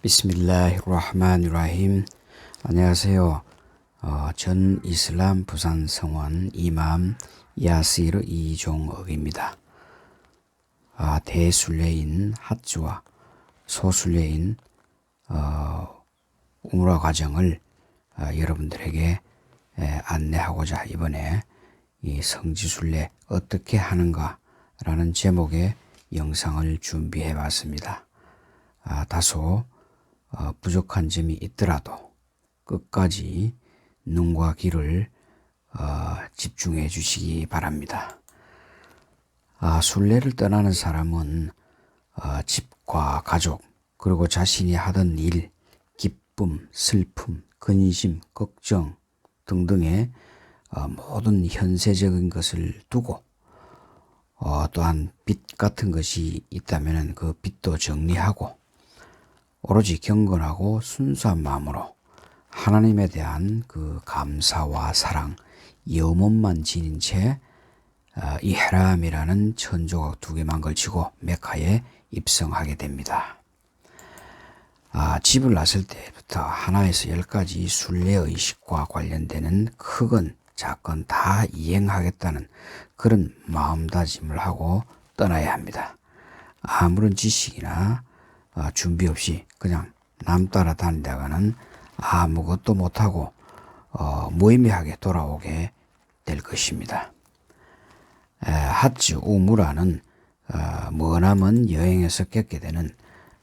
비스밀라히르라흐마니르라힘. 안녕하세요. 전 이슬람 부산 성원 이맘 야시르 이종억입니다. 대순례인 하츠와 소순례인 우므라 과정을 여러분들에게 안내하고자 이번에 이 성지순례 어떻게 하는가 라는 제목의 영상을 준비해 봤습니다. 다소 부족한 점이 있더라도 끝까지 눈과 귀를 집중해 주시기 바랍니다. 순례를 떠나는 사람은 집과 가족 그리고 자신이 하던 일, 기쁨, 슬픔, 근심, 걱정 등등의 모든 현세적인 것을 두고 또한 빚 같은 것이 있다면 그 빚도 정리하고 오로지 경건하고 순수한 마음으로 하나님에 대한 그 감사와 사랑, 염원만 지닌 채 이헤람이라는 천조각 2개만 걸치고 메카에 입성하게 됩니다. 집을 나설 때부터 하나에서 10가지 순례의식과 관련되는 크건 작건 다 이행하겠다는 그런 마음다짐을 하고 떠나야 합니다. 아무런 지식이나 준비 없이 그냥 남 따라 다니다가는 아무것도 못하고 무의미하게 돌아오게 될 것입니다. 하츠 우무라는 머나먼 여행에서 겪게 되는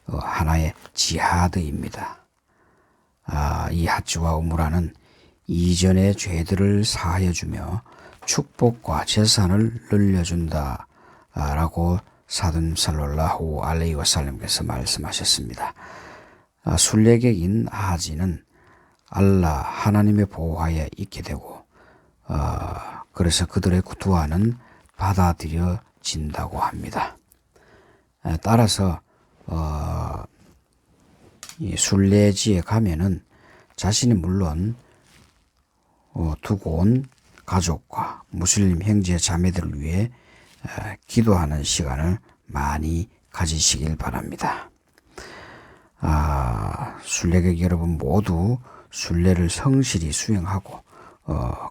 하나의 지하드입니다. 이 하츠와 우무라는 이전의 죄들을 사하여주며 축복과 재산을 늘려준다 라고 사돈 살랄라후 알레이 와살람께서 말씀하셨습니다. 순례객인 하지는 알라 하나님의 보호하에 있게 되고 그래서 그들의 구두와는 받아들여진다고 합니다. 따라서 이 순례지에 가면은 자신이 물론 두고 온 가족과 무슬림 형제 자매들을 위해 기도하는 시간을 많이 가지시길 바랍니다. 순례객 여러분 모두 순례를 성실히 수행하고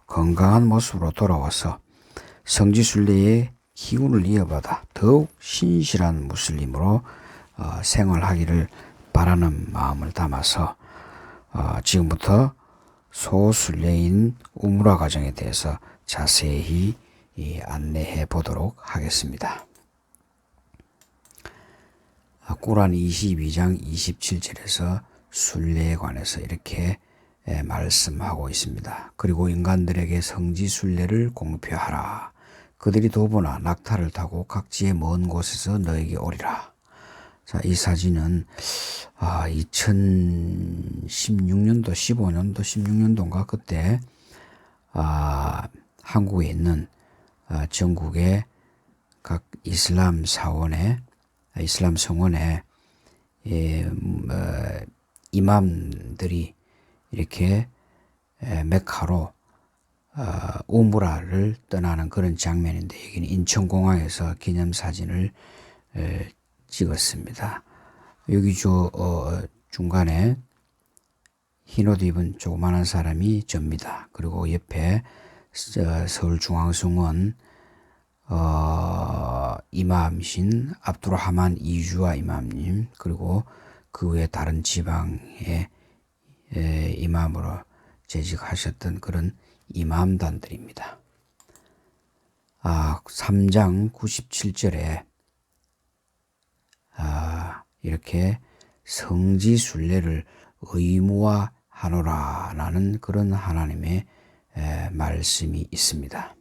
건강한 모습으로 돌아와서 성지순례의 기운을 이어받아 더욱 신실한 무슬림으로 생활하기를 바라는 마음을 담아서 지금부터 소순례인 우므라 과정에 대해서 자세히 안내해 보도록 하겠습니다. 꾸란 22장 27절에서 순례에 관해서 이렇게 말씀하고 있습니다. 그리고 인간들에게 성지 순례를 공표하라. 그들이 도보나 낙타를 타고 각지의 먼 곳에서 너에게 오리라. 자, 이 사진은 2016년도, 15년도, 16년도인가 그때 한국에 있는 전국의 각 이슬람 성원에 이맘들이 이렇게 메카로 우므라를 떠나는 그런 장면인데 여기는 인천공항에서 기념사진을 찍었습니다. 여기 중간에 흰옷 입은 조그만한 사람이 접니다. 그리고 옆에 서울중앙성원 이맘이신 압두르하만 이주아 이맘님 그리고 그 외 다른 지방의 이맘으로 재직하셨던 그런 이맘단들입니다. 3장 97절에 이렇게 성지순례를 의무화하노라라는 그런 하나님의 말씀이 있습니다.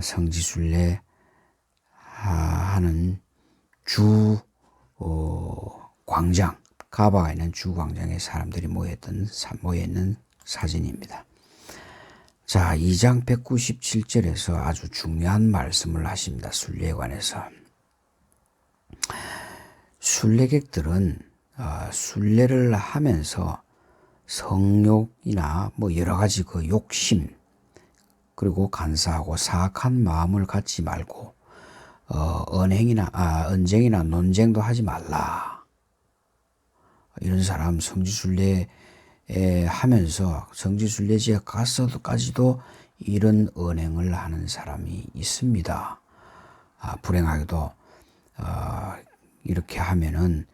성지순례 하는 주 광장, 가바가 있는 주 광장에 사람들이 모여있는 사진입니다. 자, 2장 197절에서 아주 중요한 말씀을 하십니다. 순례에 관해서. 순례객들은 순례를 하면서 성욕이나 여러 가지 그 욕심 그리고 간사하고 사악한 마음을 갖지 말고 언쟁이나 논쟁도 하지 말라. 이런 사람 성지순례 하면서 성지순례지에 가서도까지도 이런 언행을 하는 사람이 있습니다. 불행하게도 이렇게 하면은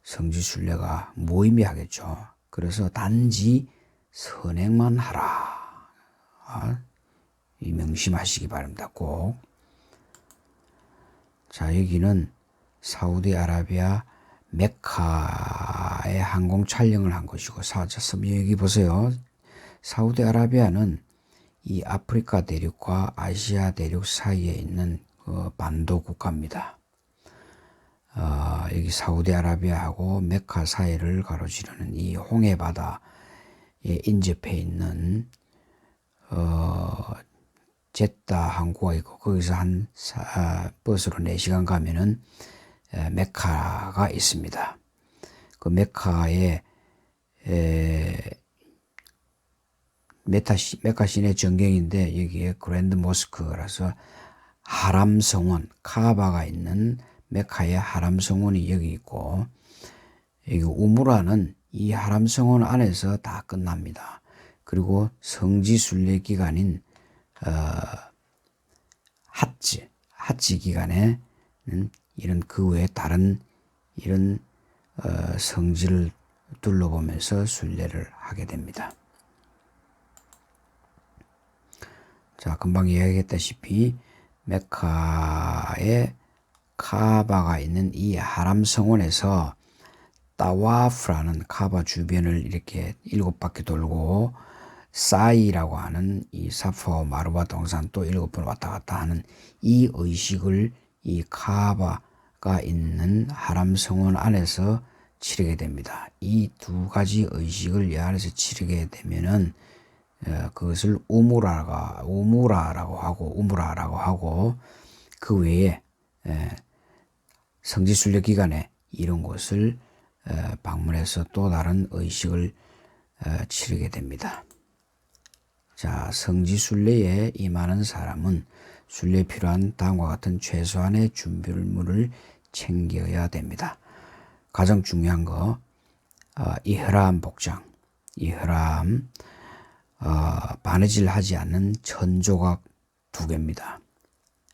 성지순례가 무의미하겠죠. 그래서 단지 선행만 하라. 이 명심하시기 바랍니다. 꼭. 자, 여기는 사우디아라비아 메카에 항공 촬영을 한 것이고, 여기 보세요. 사우디아라비아는 이 아프리카 대륙과 아시아 대륙 사이에 있는 반도 국가입니다. 여기 사우디아라비아하고 메카 사이를 가로지르는 이 홍해바다에 인접해 있는 제타 항구가 있고, 거기서 버스로 4시간 가면은 메카가 있습니다. 그 메카에 메카 시내 전경인데, 여기에 그랜드 모스크라서 하람 성원, 카바가 있는 메카의 하람 성원이 여기 있고, 여기 우무라는 이 하람 성원 안에서 다 끝납니다. 그리고 성지 순례 기간인 하지 기간에는 이런 그 외에 다른 이런 성지를 둘러보면서 순례를 하게 됩니다. 자, 금방 이야기했다시피 메카에 카바가 있는 이 하람 성원에서 따와프라는 카바 주변을 이렇게 7바퀴 돌고, 사이라고 하는 이 사파 마르바 동산 또 7번 왔다 갔다 하는 이 의식을 이 카바가 있는 하람 성원 안에서 치르게 됩니다. 이 두 가지 의식을 이 안에서 치르게 되면은 그것을 우무라라고 하고, 그 외에 성지순례 기간에 이런 곳을 방문해서 또 다른 의식을 치르게 됩니다. 자, 성지순례에 임하는 사람은 순례에 필요한 다음과 같은 최소한의 준비물을 챙겨야 됩니다. 가장 중요한 거, 이흐람 복장, 이흐람, 바느질 하지 않는 천조각 2개입니다.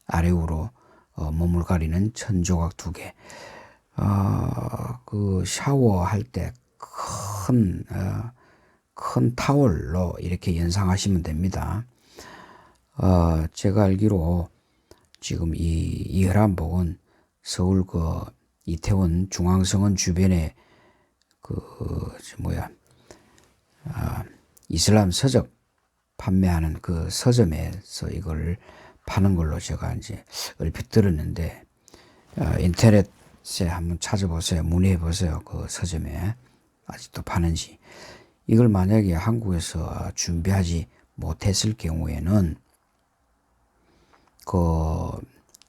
아래 위로 몸을 가리는 천조각 2개. 그 샤워할 때 큰 타월로 이렇게 연상하시면 됩니다. 제가 알기로 지금 이 이흐람복은 서울 이태원 중앙성원 주변에 이슬람 서적 판매하는 그 서점에서 이걸 파는 걸로 제가 이제 얼핏 들었는데, 인터넷에 한번 찾아보세요. 문의해 보세요. 그 서점에 아직도 파는지. 이걸 만약에 한국에서 준비하지 못했을 경우에는 그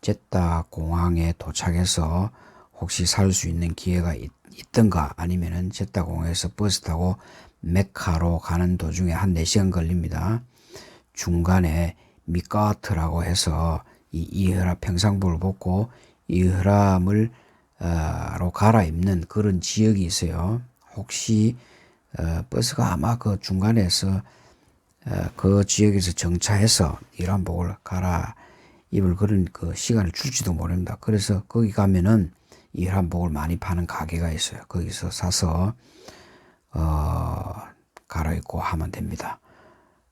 제타 공항에 도착해서 혹시 살 수 있는 기회가 있던가, 아니면은 제타 공항에서 버스 타고 메카로 가는 도중에 한 4시간 걸립니다. 중간에 미까트라고 해서 이 이흐람 평상복을 벗고 이흐람을 로 갈아입는 그런 지역이 있어요. 혹시 버스가 아마 그 중간에서 그 지역에서 정차해서 이흐람복을 갈아입을 그런 그 시간을 줄지도 모릅니다. 그래서 거기 가면은 이흐람복을 많이 파는 가게가 있어요. 거기서 사서 갈아입고 하면 됩니다.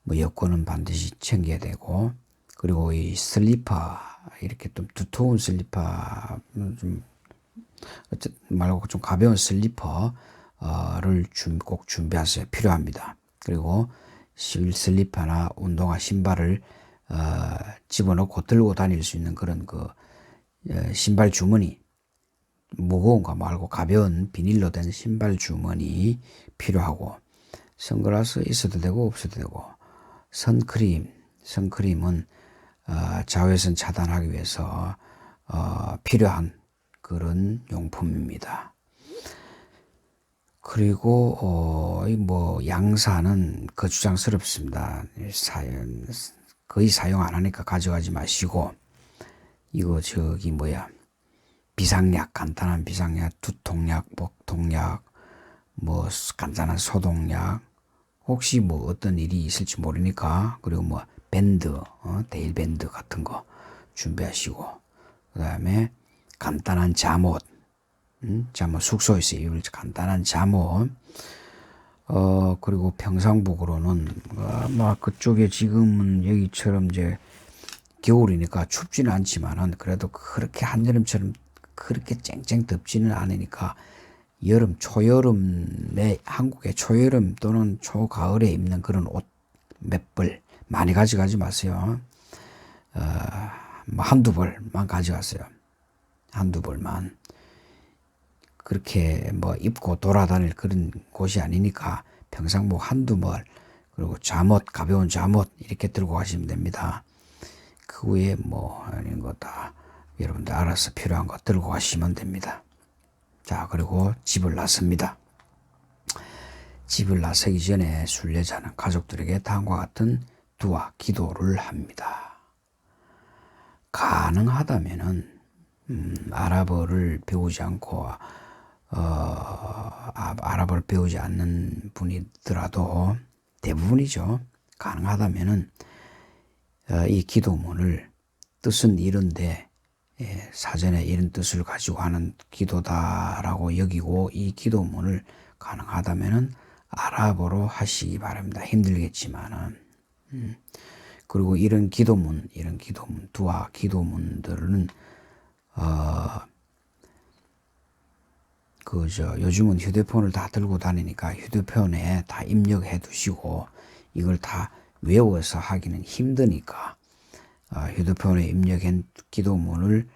뭐 여권은 반드시 챙겨야 되고, 그리고 이 슬리퍼, 이렇게 좀 두터운 슬리퍼 말고 좀 가벼운 슬리퍼를 꼭 준비하세요. 필요합니다. 그리고 슬리퍼나 운동화 신발을 집어넣고 들고 다닐 수 있는 그런 신발 주머니, 무거운 거 말고 가벼운 비닐로 된 신발 주머니 필요하고, 선글라스 있어도 되고 없어도 되고, 선크림은 자외선 차단하기 위해서 필요한 그런 용품입니다. 그리고 양산은 거추장스럽습니다. 거의 사용 안 하니까 가져가지 마시고, 이거 비상약, 간단한 비상약, 두통약, 목통약, 뭐 간단한 소독약, 혹시 뭐 어떤 일이 있을지 모르니까, 그리고 뭐 밴드, 데일 밴드 같은 거 준비하시고, 그 다음에 간단한 잠옷, 잠옷, 숙소에서 입을 간단한 잠옷, 그리고 평상복으로는 뭐 그쪽에 지금은 여기처럼 이제 겨울이니까 춥지는 않지만은 그래도 그렇게 한여름처럼 그렇게 쨍쨍 덥지는 않으니까 여름, 초여름에 한국의 초여름 또는 초가을에 입는 그런 옷 몇 벌 많이 가져가지 마세요. 뭐 한두 벌만 가져가세요. 한두 벌만. 그렇게 뭐 입고 돌아다닐 그런 곳이 아니니까 평상복 한두 벌, 그리고 잠옷, 가벼운 잠옷 이렇게 들고 가시면 됩니다. 그 후에 뭐 이런 거 다 여러분들 알아서 필요한 거 들고 가시면 됩니다. 자, 그리고 집을 나섭니다. 집을 나서기 전에 순례자는 가족들에게 다음과 같은 두와 기도를 합니다. 가능하다면은 아랍어를 배우지 않고 아랍어를 배우지 않는 분이더라도 대부분이죠. 가능하다면은 이 기도문을 뜻은 이런데 사전에 이런 뜻을 가지고 하는 기도다라고 여기고 이 기도문을 가능하다면은 아랍어로 하시기 바랍니다. 힘들겠지만은 그리고 이런 기도문, 두아 기도문들은 요즘은 휴대폰을 다 들고 다니니까 휴대폰에 다 입력해 두시고 이걸 다 외워서 하기는 힘드니까 휴대폰에 입력한 기도문을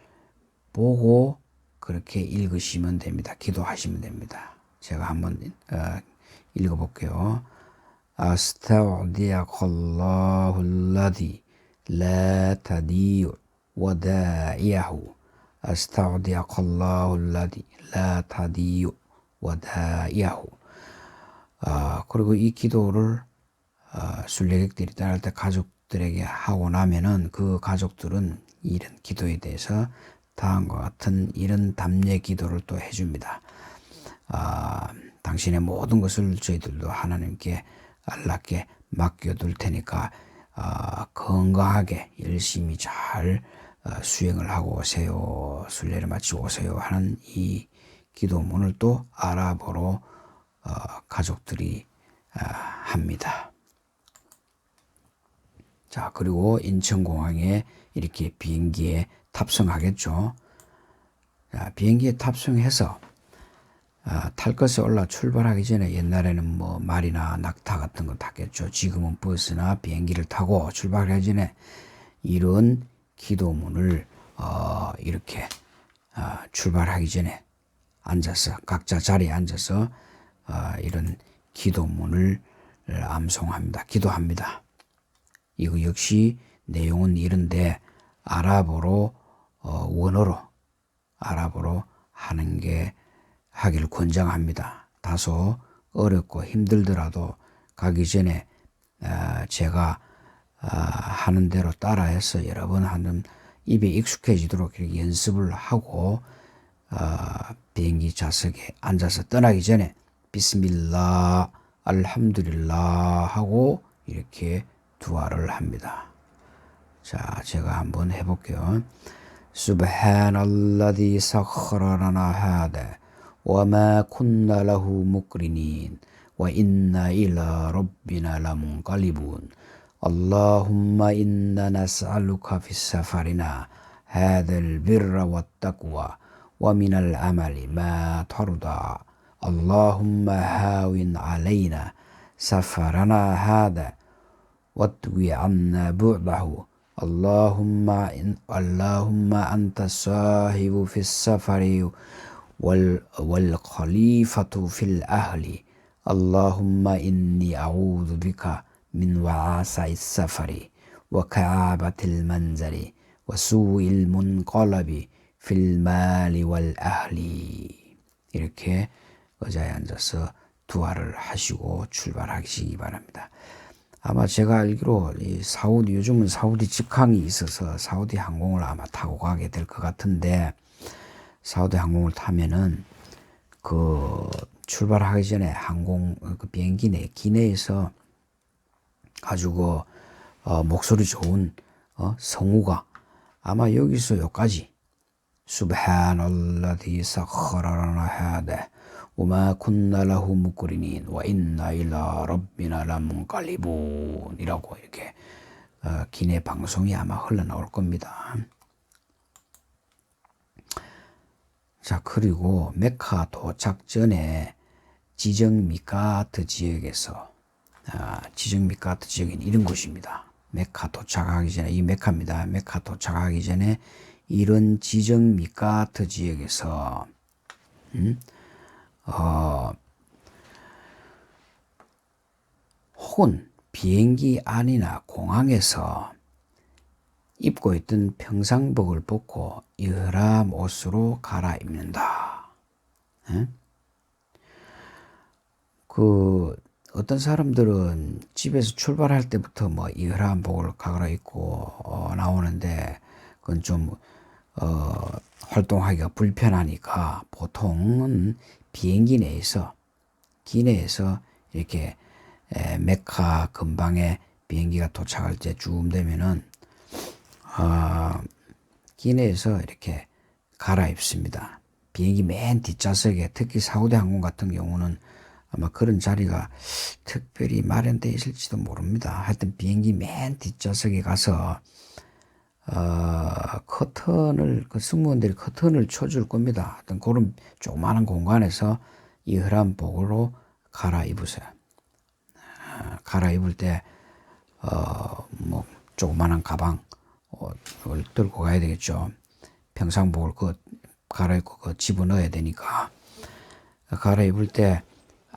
보고 그렇게 읽으시면 됩니다. 기도하시면 됩니다. 제가 한번 읽어볼게요. 아스타우디아컬라후 라디 라 타디유 와다이야후 아스타우디아컬라후 라디 라 타디유 와다이야후. 그리고 이 기도를 순례객들이 따를 때 가족들에게 하고 나면은 그 가족들은 이런 기도에 대해서 다음과 같은 이런 답례 기도를 또 해줍니다. 당신의 모든 것을 저희들도 하나님께 알라께 맡겨둘 테니까 건강하게 열심히 잘 수행을 하고 오세요. 순례를 마치고 오세요 하는 이 기도문을 또 아랍어로 가족들이 합니다. 자, 그리고 인천공항에 이렇게 비행기에 탑승하겠죠. 자, 비행기에 탑승해서 탈 것에 올라 출발하기 전에 옛날에는 뭐 말이나 낙타 같은 거 탔겠죠. 지금은 버스나 비행기를 타고 출발하기 전에 이런 기도문을 이렇게 출발하기 전에 앉아서 각자 자리에 앉아서 이런 기도문을 암송합니다. 기도합니다. 이거 역시 내용은 이런데 아랍어로 원어로 아랍어로 하는 게 하기를 권장합니다. 다소 어렵고 힘들더라도 가기 전에 제가 하는 대로 따라해서 여러 번 하는 입에 익숙해지도록 이렇게 연습을 하고 비행기 좌석에 앉아서 떠나기 전에 비스밀라 알함두릴라 하고 이렇게 두아를 합니다. 자, 제가 한번 해볼게요. subhanalladhi sakhkhara lana hada wama kunna lahu muqrinin wa inna ila rabbina lamunqalibun Allahumma inna nas'aluka fi safarina hadha albirra wattaqwa wa minal amali ma tarda Allahumma hawin alayna safarana hada واطوي عنا بعده اللهم أنت الصاحب في السفر والخليفة في الأهل اللهم إني أعوذ بك من وعاسع السفر وكآبة المنزل وسوء المنقلب في المال والأهل. 이렇게 의자에 앉아서 두아를 하시고 출발하시기 바랍니다. 아마 제가 알기로 이 요즘은 사우디 직항이 있어서 사우디 항공을 아마 타고 가게 될 것 같은데 사우디 항공을 타면은 그 출발하기 전에 그 비행기 내 기내에서 아주 목소리 좋은 성우가 아마 여기서 여기까지 subhanalladhi sakhkhara lana hada wama kun나 lahu muqrinin wa in나 일라 rabbina lamunqalibun 이라고 이렇게 기내 방송이 아마 흘러나올 겁니다. 자, 그리고 메카 도착 전에 지정 미까트 지역에서 지정 미까트 지역은 이런 곳입니다. 메카 도착하기 전에 이 메카입니다. 메카 도착하기 전에 이런 지정 미까트 지역에서 혹은 비행기 안이나 공항에서 입고 있던 평상복을 벗고 이흐람 옷으로 갈아입는다. 어떤 사람들은 집에서 출발할 때부터 뭐 이흐람복을 갈아입고 나오는데 그건 좀 활동하기가 불편하니까 보통은 비행기 내에서 기내에서 이렇게 메카 근방에 비행기가 도착할 때쯤 되면은 기내에서 이렇게 갈아입습니다. 비행기 맨 뒷좌석에 특히 사우디 항공 같은 경우는 아마 그런 자리가 특별히 마련되어 있을지도 모릅니다. 하여튼 비행기 맨 뒷좌석에 가서 그 승무원들이 커튼을 쳐줄 겁니다. 하여튼 그런 조그마한 공간에서 이흐람복으로 갈아입으세요. 갈아입을 때 뭐 조그마한 가방을 들고 가야 되겠죠. 평상복을 갈아입고 집어넣어야 되니까 갈아입을 때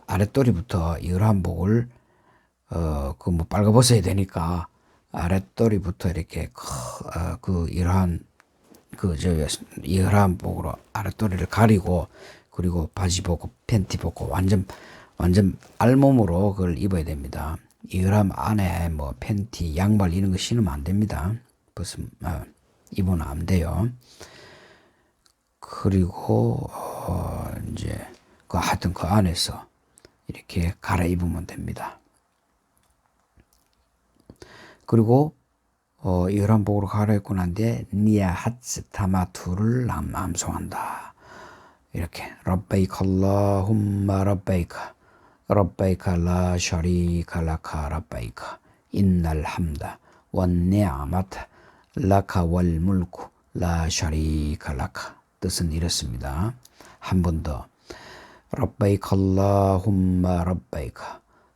아랫도리부터 이흐람복을 뭐 빨가벗어야 되니까 아랫도리부터 이렇게 이흐람복으로 아랫도리를 가리고 그리고 바지 벗고 팬티 벗고 완전 알몸으로 그걸 입어야 됩니다. 이흐람 안에 뭐 팬티, 양말 이런 거 신으면 안 됩니다. 입으면 안 돼요. 그리고 이제 하여튼 그 안에서 이렇게 갈아입으면 됩니다. 그리고 이흐람복으로 갈아입고 난 뒤에 니야 하츠 타마투를 암송한다. 이렇게 rabbaik allahumma rabbaik rabbaik la sharika laka rabbaik innal hamda wan ni'mata laka wal mulku la sharika laka. 뜻은 이렇습니다. 한 번 더. rabbaik allahumma rabbaik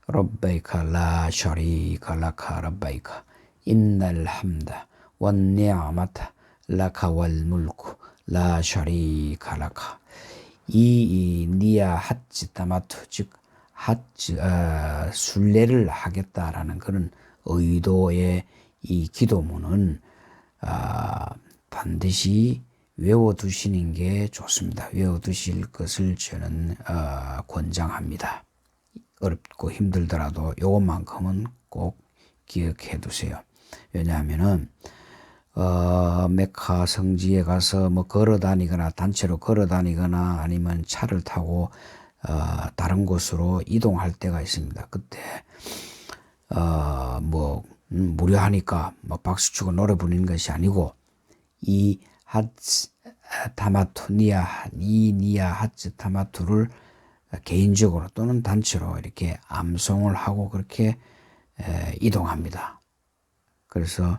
rabbaik la sharika laka rabbaik innal hamda wan ni'mata laka wal mulku 라 샤리카 라카. 이 니야 하츠 타마투 즉 순례를 하겠다라는 그런 의도의 이 기도문은 반드시 외워두시는 게 좋습니다. 외워두실 것을 저는 권장합니다. 어렵고 힘들더라도 요것만큼은 꼭 기억해 두세요. 왜냐하면은 메카 성지에 가서 뭐 걸어 다니거나 단체로 걸어 다니거나 아니면 차를 타고 다른 곳으로 이동할 때가 있습니다. 그때 무료하니까 뭐 박수 치고 노래 부르는 것이 아니고 이 니야 하츠 타마투를 개인적으로 또는 단체로 이렇게 암송을 하고 그렇게 이동합니다. 그래서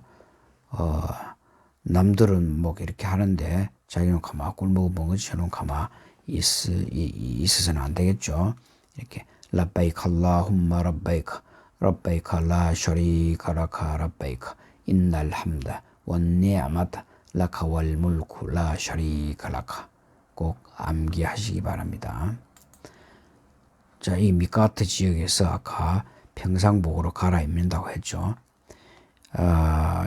남들은 뭐 이렇게 하는데 자기는 가만 꿀먹어 먹은 저는 가만 있어서는 안 되겠죠. 이렇게 라바이크 알라훔마 라바이크 라바이크 라 샤리카 라카 라바이크 인날 함다 원 니아마타 라카 왈 물쿠 라 샤리카 라카 꼭 암기하시기 바랍니다. 자, 이 미카트 지역에서 아까 평상복으로 갈아입는다고 했죠.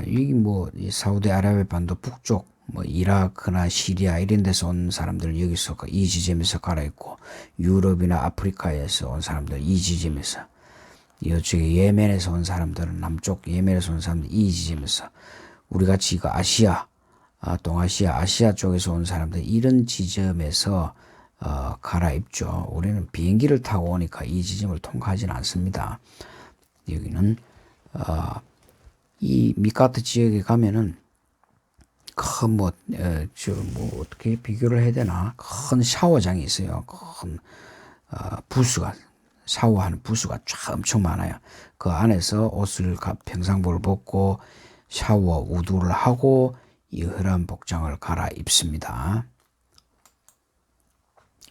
이 사우디아라비아 반도 북쪽, 이라크나 시리아 이런 데서 온 사람들 여기서 이 지점에서 갈아입고, 유럽이나 아프리카에서 온 사람들 이 지점에서, 이쪽에 예멘에서 온 사람들은 남쪽 예멘에서 온 사람들 이 지점에서, 우리 같이 이거 아시아 쪽에서 온 사람들 이런 지점에서 갈아입죠. 우리는 비행기를 타고 오니까 이 지점을 통과하지는 않습니다. 여기는 이 미카트 지역에 가면은 큰 어떻게 비교를 해야 되나? 큰 샤워장이 있어요. 큰 부스가 샤워하는 부스가 쫙 엄청 많아요. 그 안에서 평상복을 벗고 샤워 우두를 하고 이흐람 복장을 갈아입습니다.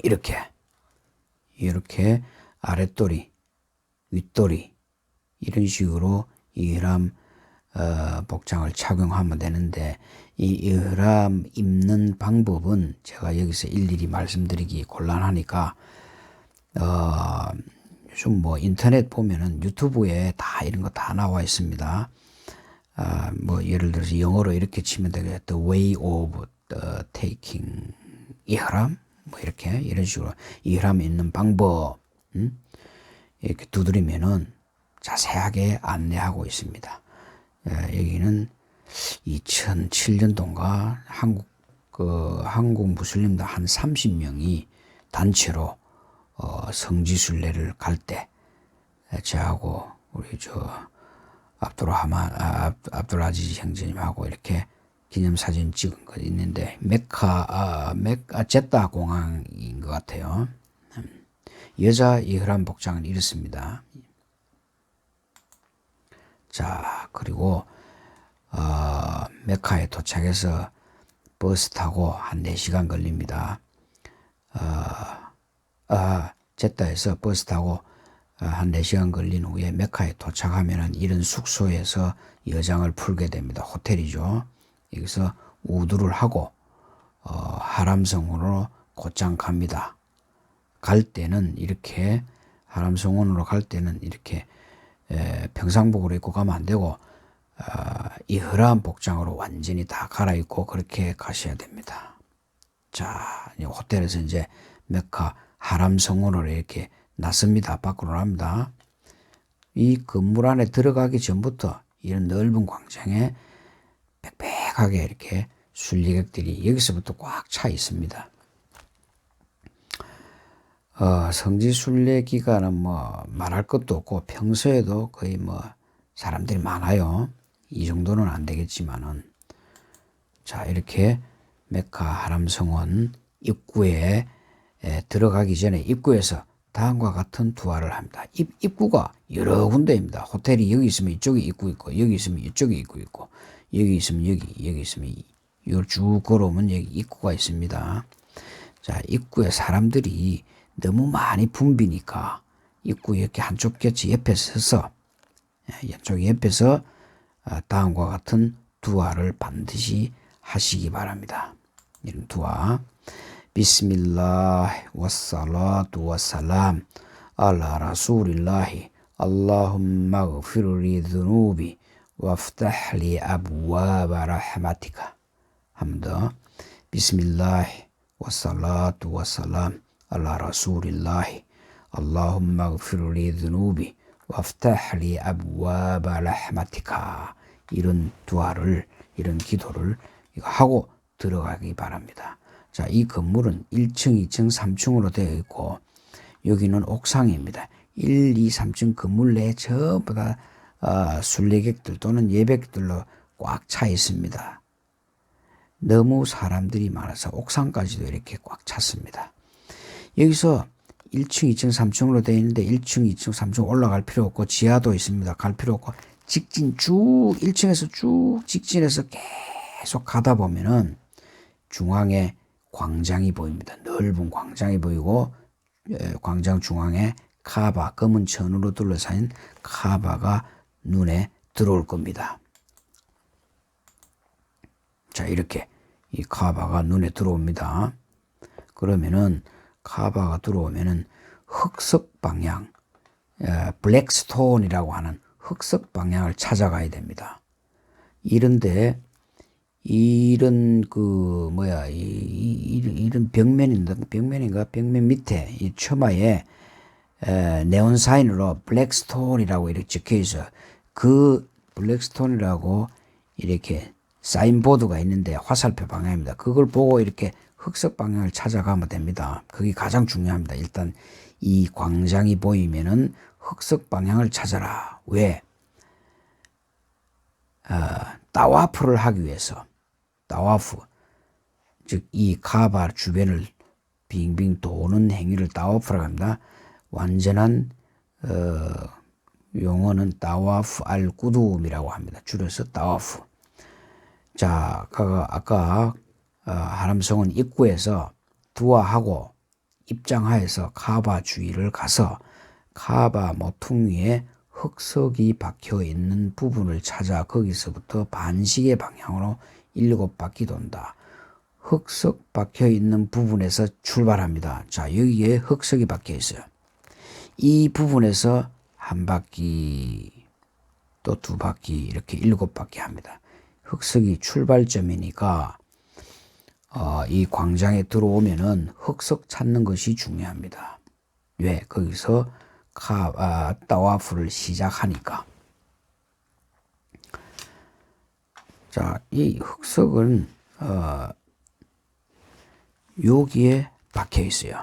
이렇게 아랫도리, 윗도리 이런 식으로 이흐람 복장을 착용하면 되는데 이 이흐람 입는 방법은 제가 여기서 일일이 말씀드리기 곤란하니까 요즘 인터넷 보면은 유튜브에 다 이런 거 다 나와 있습니다. 예를 들어서 영어로 이렇게 치면 되겠다. The way of taking 이흐람 이런 식으로 이흐람 입는 방법 이렇게 두드리면은 자세하게 안내하고 있습니다. 여기는 2007년도인가 한국 무슬림들 한 30명이 단체로 성지순례를 갈 때 저하고 우리 압둘아지즈 형제님하고 이렇게 기념사진 찍은 거 있는데 제다 공항인 것 같아요. 여자 이흐람 복장은 이렇습니다. 자, 그리고 메카에 도착해서 버스 타고 한 4시간 걸립니다. 제다에서 버스 타고 한 4시간 걸린 후에 메카에 도착하면은 이런 숙소에서 여장을 풀게 됩니다. 호텔이죠. 여기서 우두를 하고 하람성으로 곧장 갑니다. 갈 때는 이렇게 하람성원으로 갈 때는 이렇게 평상복으로 입고 가면 안 되고 이흐람 복장으로 완전히 다 갈아입고 그렇게 가셔야 됩니다. 자, 호텔에서 이제 메카 하람 성원으로 이렇게 나섭니다. 밖으로 납니다. 이 건물 안에 들어가기 전부터 이런 넓은 광장에 빽빽하게 이렇게 순례객들이 여기서부터 꽉 차 있습니다. 성지 순례 기간은 말할 것도 없고 평소에도 거의 사람들이 많아요. 이 정도는 안 되겠지만은 자, 이렇게 메카 하람 성원 입구에 들어가기 전에 입구에서 다음과 같은 두화를 합니다. 입구가 여러 군데입니다. 호텔이 여기 있으면 이쪽에 입구 있고 여기 있으면 이쪽에 입구 있고 여기 있으면 여기 있으면 쭉 걸어오면 여기 입구가 있습니다. 자, 입구에 사람들이 너무 많이 붐비니까 입구 이렇게 한쪽 곁이 옆에 서서 이쪽 옆에서 다음과 같은 두아를 반드시 하시기 바랍니다. 이런 두아. 비스밀라히 wassalatu wassalam ala rasulillahi Allahumma ghfirli dhunubi waftah li abwaba rahmatika. 한 번 더. 비스밀라히 wassalatu wassalam ala rasulillahi Allahumma ghfirli dhunubi waftah li abwaba rahmatika. 이런 두아를 이런 기도를 하고 들어가기 바랍니다. 자, 이 건물은 1층, 2층, 3층으로 되어 있고 여기는 옥상입니다. 1, 2, 3층 건물 내에 전부 다 순례객들 또는 예배객들로 꽉 차 있습니다. 너무 사람들이 많아서 옥상까지도 이렇게 꽉 찼습니다. 여기서 1층, 2층, 3층으로 되어 있는데 1층, 2층, 3층 올라갈 필요 없고 지하도 있습니다. 갈 필요 없고 직진 쭉 1층에서 쭉 직진해서 계속 가다 보면은 중앙에 광장이 보입니다. 넓은 광장이 보이고 광장 중앙에 카바, 검은 천으로 둘러싸인 카바가 눈에 들어올 겁니다. 자, 이렇게 이 카바가 눈에 들어옵니다. 그러면은 카바가 들어오면은 흑석 방향, 블랙스톤이라고 하는 흑석 방향을 찾아가야 됩니다. 이런데 이런 이런 벽면 밑에 이 처마에 네온 사인으로 블랙스톤이라고 이렇게 적혀 있어. 그 블랙스톤이라고 이렇게 사인보드가 있는데 화살표 방향입니다. 그걸 보고 이렇게 흑석 방향을 찾아가면 됩니다. 그게 가장 중요합니다. 일단 이 광장이 보이면은 흑석 방향을 찾아라. 왜? 따와프를 하기 위해서. 따와프, 즉 이 카바 주변을 빙빙 도는 행위를 따와프라고 합니다. 완전한 용어는 따와프 알 꾸둠이라고 합니다. 줄여서 따와프. 자, 아까 하람성은 입구에서 두아하고 입장하여서 카바 주위를 가서 카바 모퉁이에 흑석이 박혀 있는 부분을 찾아 거기서부터 반시계 방향으로 7바퀴 돈다. 흑석 박혀 있는 부분에서 출발합니다. 자, 여기에 흑석이 박혀 있어요. 이 부분에서 한 바퀴, 또 2바퀴, 이렇게 7바퀴 합니다. 흑석이 출발점이니까 이 광장에 들어오면은 흑석 찾는 것이 중요합니다. 왜? 거기서 따와프를 시작하니까. 자, 이 흑석은 여기에 박혀 있어요.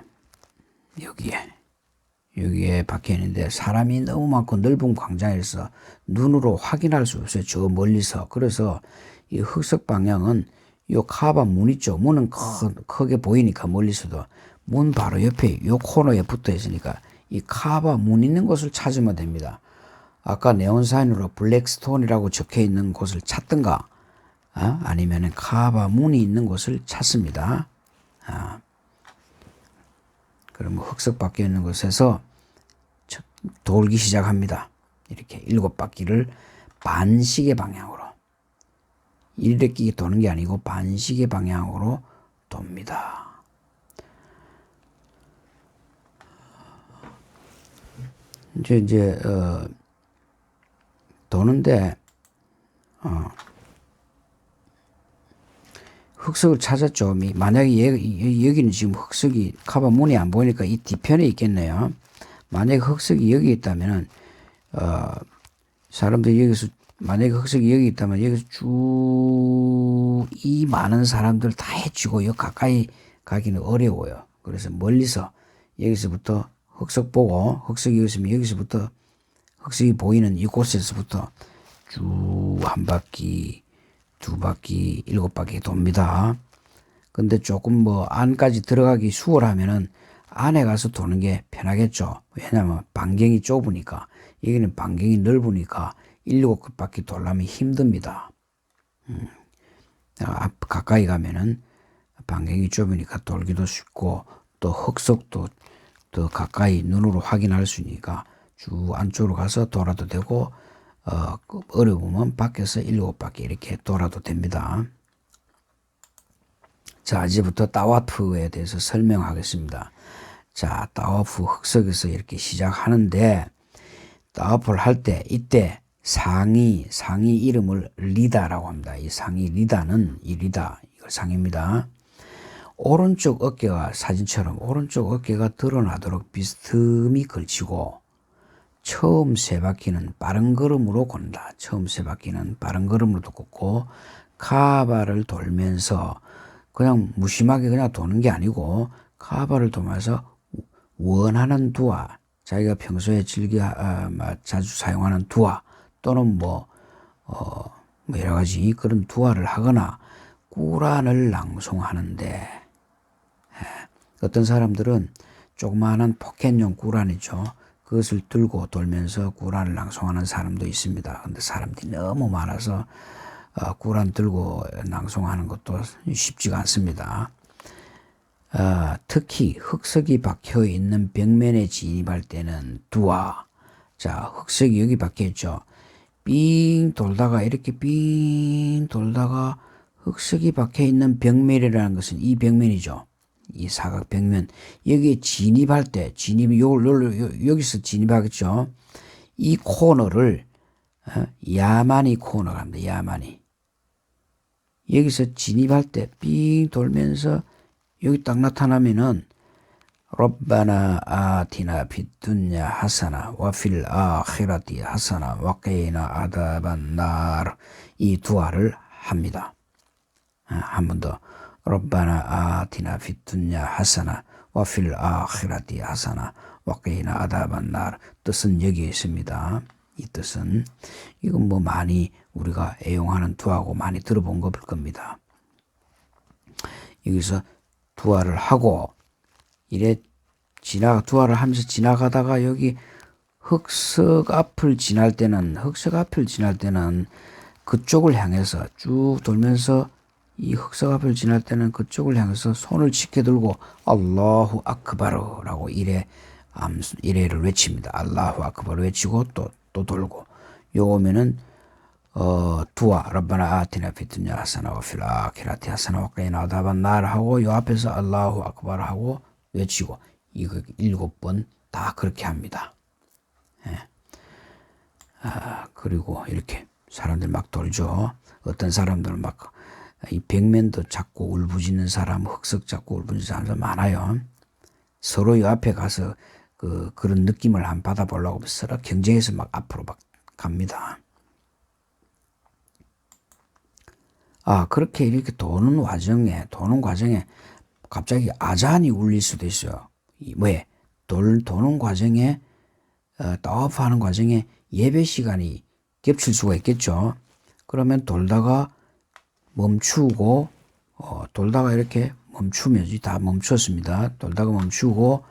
여기에 박혀 있는데 사람이 너무 많고 넓은 광장에서 눈으로 확인할 수 없어요. 저 멀리서. 그래서 이 흑석 방향은 요 카바 문 있죠. 문은 크게 보이니까 멀리서도 문 바로 옆에 요 코너에 붙어 있으니까 이 카바 문 있는 곳을 찾으면 됩니다. 아까 네온사인으로 블랙스톤이라고 적혀 있는 곳을 찾든가 아니면은 카바 문이 있는 곳을 찾습니다. 그러면 흑석 박혀 있는 곳에서 돌기 시작합니다. 이렇게 7바퀴를 반시계 방향으로. 일렉끼리 도는 게 아니고 반시계 방향으로 돕니다. 이제 도는데 흑석을 찾았죠. 만약에 여기는 지금 흑석이 카바 문이 안 보이니까 이 뒤편에 있겠네요. 만약에 흑석이 여기 있다면은 사람들이 여기서 만약에 흑석이 여기 있다면 여기서 쭉 이 많은 사람들 다 헤치고 여기 가까이 가기는 어려워요. 그래서 멀리서 여기서부터 흑석 보고 흑석이 여기 있으면 여기서부터 흑석이 보이는 이곳에서부터 쭉 한 바퀴, 2바퀴, 7바퀴 돕니다. 근데 조금 안까지 들어가기 수월하면은 안에 가서 도는 게 편하겠죠. 왜냐하면 반경이 좁으니까. 여기는 반경이 넓으니까 7바퀴 돌려면 힘듭니다. 가까이 가면은 반경이 좁으니까 돌기도 쉽고 또 흑석도 더 가까이 눈으로 확인할 수 있으니까 쭉 안쪽으로 가서 돌아도 되고 어려우면 밖에서 7바퀴 이렇게 돌아도 됩니다. 자, 이제부터 따와프에 대해서 설명하겠습니다. 자, 따와프 흑석에서 이렇게 시작하는데 따와프를 할 때 이때 상의 이름을 리다라고 합니다. 이 상의 리다는 이거 상입니다. 오른쪽 어깨가 사진처럼 오른쪽 어깨가 드러나도록 비스듬히 걸치고 처음 3바퀴는 빠른 걸음으로 건다. 처음 3바퀴는 빠른 걸음으로 걷고 카바를 돌면서 그냥 무심하게 그냥 도는 게 아니고 카바를 돌면서 원하는 두아, 자기가 평소에 자주 사용하는 두아 또는 여러 가지 그런 두아를 하거나 꾸란을 낭송하는데 어떤 사람들은 조그마한 포켓용 꾸란이죠. 그것을 들고 돌면서 꾸란을 낭송하는 사람도 있습니다. 근데 사람들이 너무 많아서 꾸란 들고 낭송하는 것도 쉽지가 않습니다. 특히 흑석이 박혀 있는 벽면에 진입할 때는 두아. 자, 흑석이 여기 박혀 있죠. 삥 돌다가 이렇게 삥 돌다가 흑석이 박혀 있는 벽면이라는 것은 이 벽면이죠. 이 사각 벽면. 여기에 진입할 때 여기서 진입하겠죠. 이 코너를 야마니 코너가 합니다. 야마니. 여기서 진입할 때 삥 돌면서 여기 딱 나타나면은 럽바나 아티나 핏두냐 하사나 와필 아히라티 하사나 와케이나 아다반 나르 이 두아를 합니다. 한 번 더 러바나 아티나 핏두냐 하사나 와필 아히라티 하사나 와끼나 아다반날. 뜻은 여기에 있습니다. 이 뜻은 이건 뭐 많이 우리가 애용하는 두아고 많이 들어본 것일 겁니다. 여기서 두아를 하고 이래 두아를 하면서 지나가다가 여기 흑석 앞을 지날 때는 그쪽을 향해서 쭉 돌면서 이 흑석 앞을 지날 때는 그쪽을 향해서 손을 짙게 들고 알라후 아크바르라고 이래를 외칩니다. 알라후 아크바르 외치고 또 돌고 요 오면은 두아 라바나 아티나 피두냐 하사나 와필 아키라티 하사나 와까이나 아다반 날 하고 요 앞에서 알라후 아크바르 하고 외치고 이거 7번 다 그렇게 합니다. 예. 그리고 이렇게 사람들 막 돌죠. 어떤 사람들은 막 이 벽면도 잡고 울부짖는 사람, 흑석 잡고 울부짖는 사람들 많아요. 서로 요 앞에 가서 그런 느낌을 한번 받아보려고 서로 경쟁해서 막 앞으로 막 갑니다. 그렇게 이렇게 도는 과정에 갑자기 아잔이 울릴 수도 있어요. 왜? 도는 과정에, 따와프하는 과정에 예배 시간이 겹칠 수가 있겠죠. 그러면 돌다가 멈추고, 돌다가 이렇게 멈추면, 다 멈췄습니다. 돌다가 멈추고,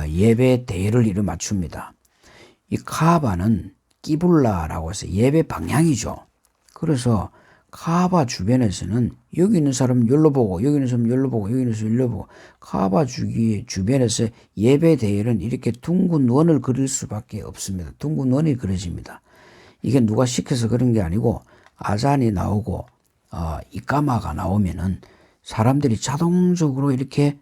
예배 대회를 이루 맞춥니다. 이 카바는 끼블라라고 해서 예배 방향이죠. 그래서 카바 주변에서는 여기 있는 사람은 여기로 보고 여기 있는 사람은 여기로 보고 여기 있는 사람은 여기로 보고 카바 주변에서 예배 대회는 이렇게 둥근 원을 그릴 수밖에 없습니다. 둥근 원이 그려집니다. 이게 누가 시켜서 그런 게 아니고 아잔이 나오고 이까마가 나오면은 사람들이 자동적으로 이렇게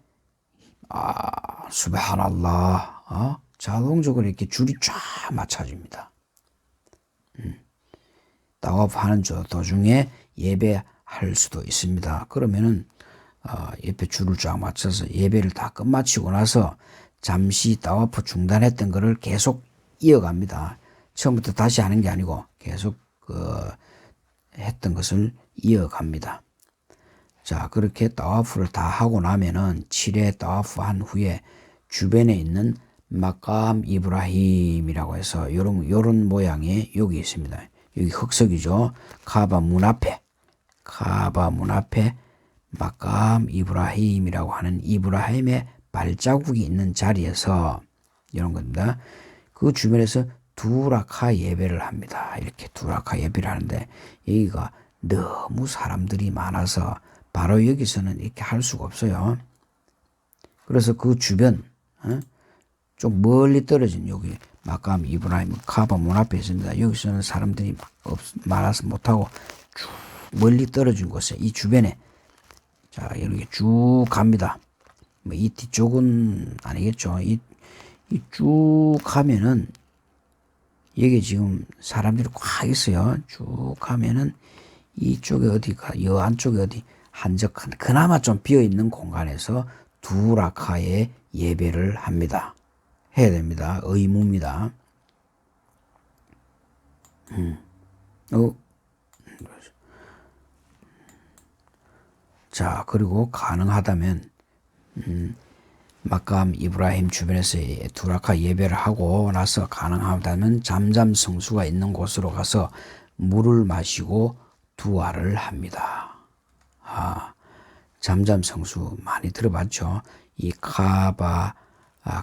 수브하날라 자동적으로 이렇게 줄이 쫙 맞춰집니다. 따와프하는 도중에 예배할 수도 있습니다. 그러면은 옆에 줄을 쫙 맞춰서 예배를 다 끝마치고 나서 잠시 따와프 중단했던 거를 계속 이어갑니다. 처음부터 다시 하는 게 아니고 계속 했던 것을 이어갑니다. 자, 그렇게 따와프를 다 하고 나면은 7회 따와프 한 후에 주변에 있는 마감 이브라힘이라고 해서 요런 모양의 여기 있습니다. 여기 흑석이죠. 카바 문 앞에 마감 이브라힘이라고 하는 이브라힘의 발자국이 있는 자리에서 이런 겁니다. 그 주변에서 두라카 예배를 합니다. 이렇게 두라카 예배를 하는데 여기가 너무 사람들이 많아서 바로 여기서는 이렇게 할 수가 없어요. 그래서 그 주변 좀 멀리 떨어진 여기 마감 이브라힘 카바 문 앞에 있습니다. 여기서는 사람들이 많아서 못하고 쭉 멀리 떨어진 곳에 이 주변에 자 이렇게 쭉 갑니다. 뭐 이 뒤쪽은 아니겠죠. 이 쭉 가면은 여기 지금 사람들이 꽉 있어요. 쭉 가면은 이쪽에 어디가 여 안쪽에 어디 한적한 그나마 좀 비어 있는 공간에서 두라카의 예배를 합니다. 해야 됩니다. 의무입니다. 자, 그리고 가능하다면 마감 이브라힘 주변에서 두라카 예배를 하고 나서 가능하다면 잠잠 성수가 있는 곳으로 가서 물을 마시고 두아를 합니다. 잠잠 성수 많이 들어봤죠? 이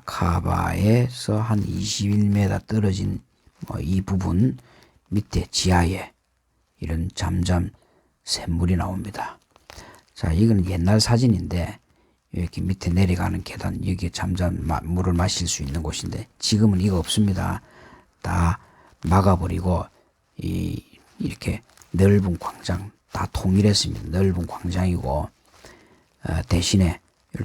카바에서 한 21m 떨어진 이 부분 밑에 지하에 이런 잠잠 샘물이 나옵니다. 자, 이건 옛날 사진인데 이렇게 밑에 내려가는 계단 여기에 잠잠 물을 마실 수 있는 곳인데 지금은 이거 없습니다. 다 막아버리고 이렇게 넓은 광장 다 통일했습니다. 넓은 광장이고 대신에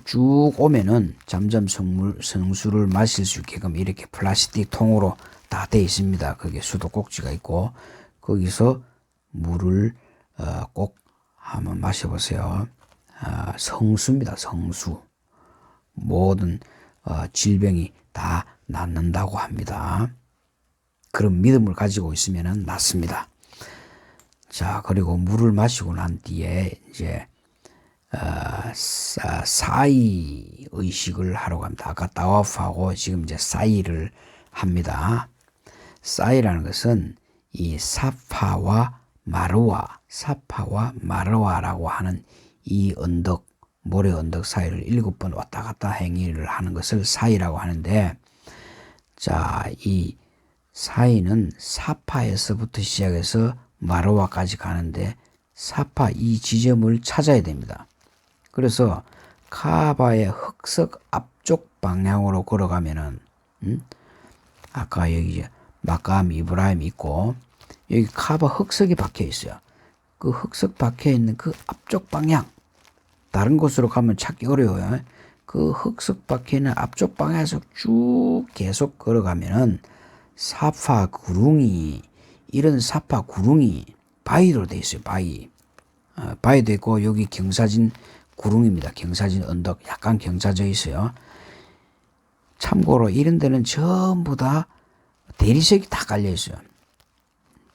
쭉 오면은 잠잠 성수를 마실 수 있게끔 이렇게 플라스틱 통으로 다 돼 있습니다. 거기에 수도꼭지가 있고 거기서 물을 꼭 한번 마셔보세요. 성수입니다. 성수. 모든 질병이 다 낫는다고 합니다. 그런 믿음을 가지고 있으면 낫습니다. 자, 그리고 물을 마시고 난 뒤에 이제 사이 의식을 하러 갑니다. 아까 따와프하고 지금 이제 사이를 합니다. 사이라는 것은 이 사파와 마르와라고 하는 이 언덕, 모래 언덕 사이를 7번 왔다 갔다 행위를 하는 것을 사이라고 하는데, 자, 이 사이는 사파에서부터 시작해서 마르와까지 가는데 사파 이 지점을 찾아야 됩니다. 그래서 카바의 흑석 앞쪽 방향으로 걸어가면은 아까 여기 마감 이브라임 있고 여기 카바 흑석이 박혀 있어요. 그 흑석 박혀 있는 그 앞쪽 방향, 다른 곳으로 가면 찾기 어려워요. 그 흑석 박혀 있는 앞쪽 방향에서 쭉 계속 걸어가면은 사파 구릉이, 이런 사파 구릉이 바위로 되어 있어요. 바위도 있고 여기 경사진 구릉입니다. 경사진 언덕 약간 경사져 있어요. 참고로 이런 데는 전부 다 대리석이 다 깔려 있어요.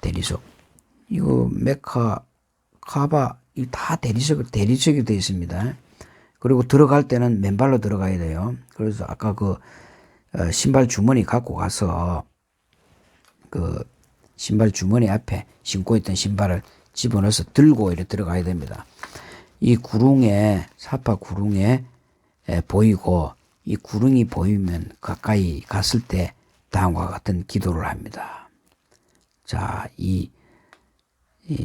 대리석. 이거 메카, 카바, 이 다 대리석이 되어 있습니다. 그리고 들어갈 때는 맨발로 들어가야 돼요. 그래서 아까 그 신발 주머니 갖고 가서 그 신발 주머니 앞에 신고 있던 신발을 집어넣어서 들고 이렇게 들어가야 됩니다. 이 구릉에, 사파 구릉에 보이고, 이 구릉이 보이면 가까이 갔을 때 다음과 같은 기도를 합니다. 자, 이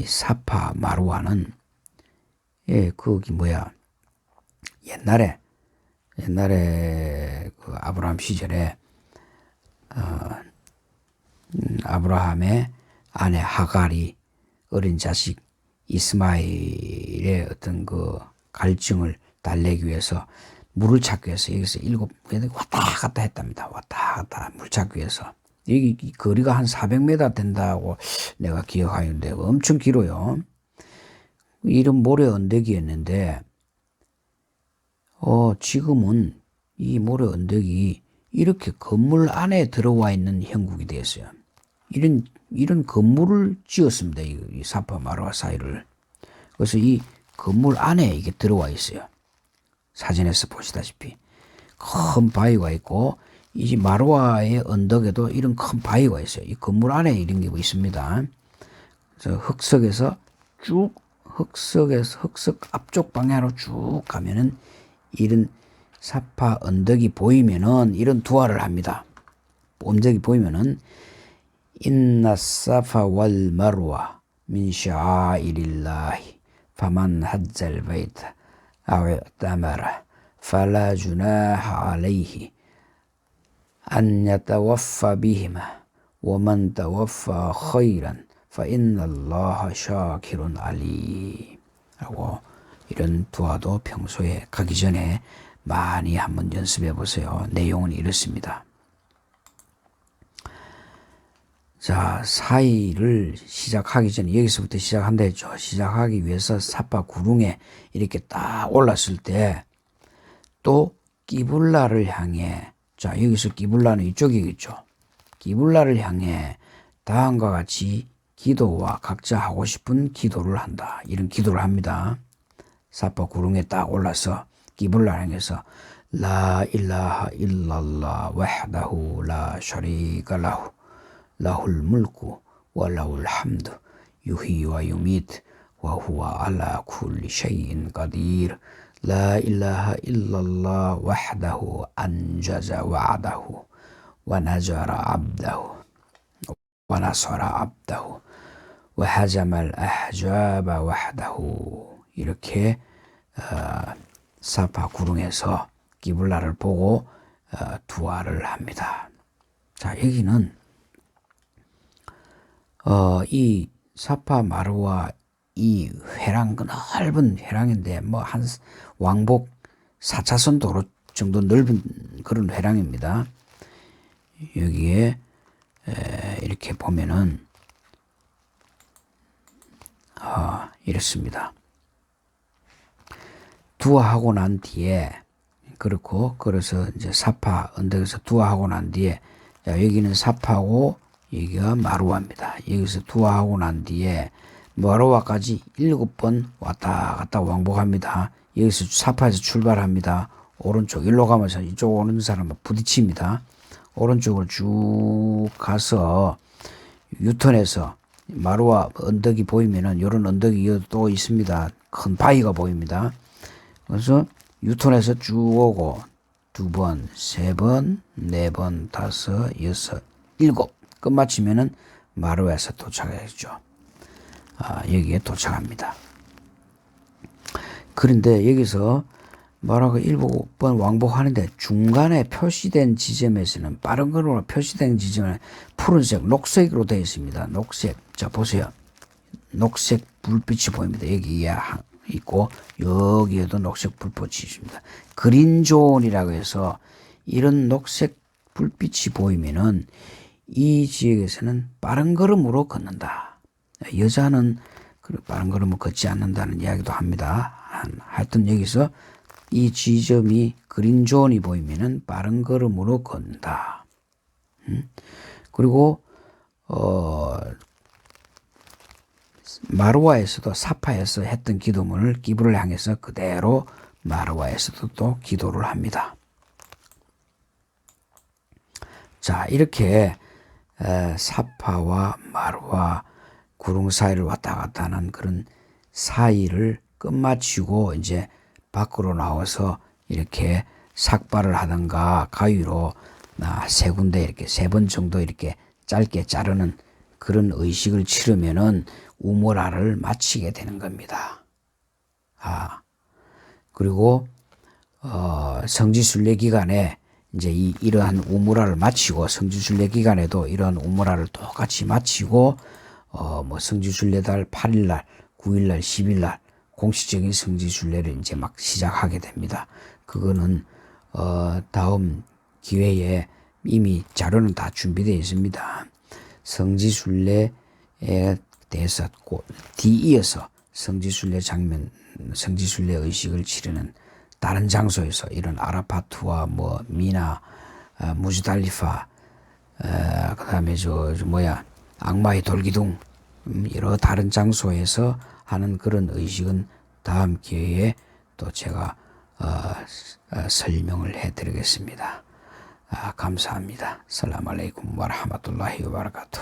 사파 마루아는, 거기 옛날에 그 아브라함 시절에, 아브라함의 아내 하갈이 어린 자식 이스마엘의 어떤 그 갈증을 달래기 위해서 물을 찾기 위해서 여기서 7번 왔다 갔다 했답니다. 왔다 갔다 물 찾기 위해서. 여기 거리가 한 400m 된다고 내가 기억하는데 엄청 길어요. 이런 모래 언덕이었는데, 지금은 이 모래 언덕이 이렇게 건물 안에 들어와 있는 형국이 되었어요. 이런 건물을 지었습니다. 이 사파 마루와 사이를. 그래서 이 건물 안에 이게 들어와 있어요. 사진에서 보시다시피 큰 바위가 있고, 이 마루와의 언덕에도 이런 큰 바위가 있어요. 이 건물 안에 이런 게 있습니다. 그래서 흑석 앞쪽 방향으로 쭉 가면은 이런 사파 언덕이 보이면은 이런 두아를 합니다. 언덕이 보이면은 인나 사파 왈 마루와 민 샤아이릴라히 파만 하잘 베이트 아우 따마라 팔라 주나하 알레이히 안 야타와파 비히마 ومن توفى خيرا فإن الله شاكر عليم 라고, 이런 두아도 평소에 가기 전에 많이 한번 연습해 보세요. 내용은 이렇습니다. 자, 사이를 시작하기 전에 여기서부터 시작한다 했죠. 시작하기 위해서 사파 구릉에 이렇게 딱 올랐을 때 또 끼불라를 향해, 자, 여기서 끼불라는 이쪽이겠죠. 끼불라를 향해 다음과 같이 기도와 각자 하고 싶은 기도를 한다. 이런 기도를 합니다. 사파 구릉에 딱 올라서 끼불라를 향해서 라 일라하 일랄라 와హ다후 라 샤리가 라후 라훌 물구 와 라훌 함드 유히 와 유미트 와 후와 알라 쿨리 샤이인 qadir لا إله إلا الله وحده أنجز وعده ونجر عبده ونصر عبده وهزم الأحزاب وحده. 이렇게 사파 구릉에서 끼불라를 보고 두아를 합니다. 자, 여기는 이 사파 마루와 이 회랑, 넓은 회랑인데 한 왕복 4차선 도로 정도 넓은 그런 회랑입니다. 여기에 이렇게 보면은 이렇습니다. 두아하고 난 뒤에, 그래서 이제 사파 언덕에서 두아하고 난 뒤에, 자, 여기는 사파고 여기가 마루아입니다. 여기서 두아하고 난 뒤에 마루아까지 7번 왔다 갔다 왕복합니다. 여기서 사파에서 출발합니다. 오른쪽 일로 가면서 이쪽 오는 사람은 부딪힙니다. 오른쪽을 쭉 가서 유턴해서 마루와 언덕이 보이면은 이런 언덕이 또 있습니다. 큰 바위가 보입니다. 그래서 유턴해서 쭉 오고 2번, 3번, 4번, 5, 6, 7 끝마치면은 마루에서 도착하겠죠. 여기에 도착합니다. 그런데 여기서 마루가 7번 왕복하는데 중간에 표시된 지점에서는 빠른 걸음으로 표시된 지점은 푸른색, 녹색으로 되어 있습니다. 녹색. 자, 보세요. 녹색 불빛이 보입니다. 여기에 있고 여기에도 녹색 불빛이 있습니다. 그린존이라고 해서 이런 녹색 불빛이 보이면은 이 지역에서는 빠른 걸음으로 걷는다. 여자는 빠른 걸음을 걷지 않는다는 이야기도 합니다. 하여튼 여기서 이 지점이 그린존이 보이면은 빠른 걸음으로 걷는다. 그리고 마루아에서도 사파에서 했던 기도문을 기브를 향해서 그대로 마루아에서도 또 기도를 합니다. 자, 이렇게 사파와 마루아 구릉 사이를 왔다 갔다 하는 그런 사이를 끝마치고 이제 밖으로 나와서 이렇게 삭발을 하든가 가위로 3군데 이렇게 3번 정도 이렇게 짧게 자르는 그런 의식을 치르면은 우물알을 마치게 되는 겁니다. 그리고 성지순례 기간에 이제 이러한 우물알을 마치고 성지순례 기간에도 이러한 우물알을 똑같이 마치고 뭐 성지순례달 8일날, 9일날, 10일날 공식적인 성지순례를 이제 막 시작하게 됩니다. 그거는 다음 기회에 이미 자료는 다 준비되어 있습니다. 성지순례에 대해서 뒤이어서 성지순례 장면, 성지순례 의식을 치르는 다른 장소에서 이런 아라파트와 뭐 미나, 무즈달리파, 그다음에 악마의 돌기둥 여러 다른 장소에서 하는 그런 의식은 다음 기회에 또 제가 설명을 해드리겠습니다. 감사합니다. 살람 알레이쿰 와라하마툴라히 와바라카투.